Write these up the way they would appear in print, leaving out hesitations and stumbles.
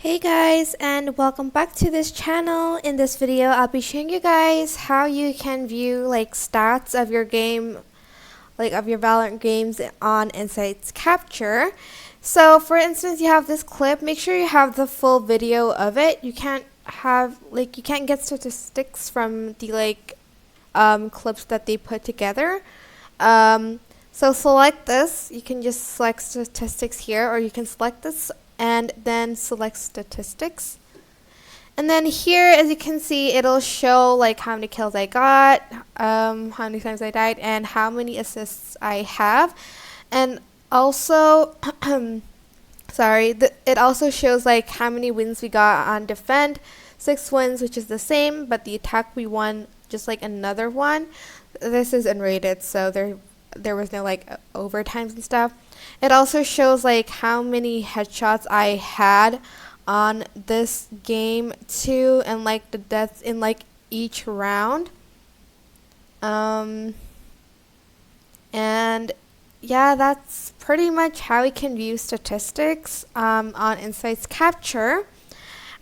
Hey guys, and welcome back to this channel. In this video I'll be showing you guys how you can view stats of your game, of your Valorant games on Insights Capture. So for instance, you have this clip. Make sure you have the full video of it. You can't get statistics from the clips that they put together. So select this. You can just select statistics here, or you can select this and then select statistics. And then here, as you can see, it'll show how many kills I got, how many times I died, and how many assists I have. And also, it also shows how many wins we got on defend. 6 wins, which is the same, but the attack we won just another one. This is unrated, so there was no overtimes and stuff. It also shows how many headshots I had on this game too, and the deaths in each round. And yeah, that's pretty much how we can view statistics on Insights Capture.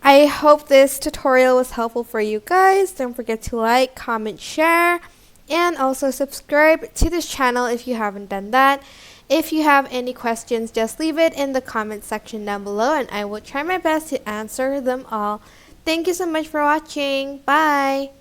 I hope this tutorial was helpful for you guys. Don't forget to like, comment, share, and also subscribe to this channel if you haven't done that. If you have any questions, just leave it in the comment section down below and I will try my best to answer them all. Thank you so much for watching. Bye!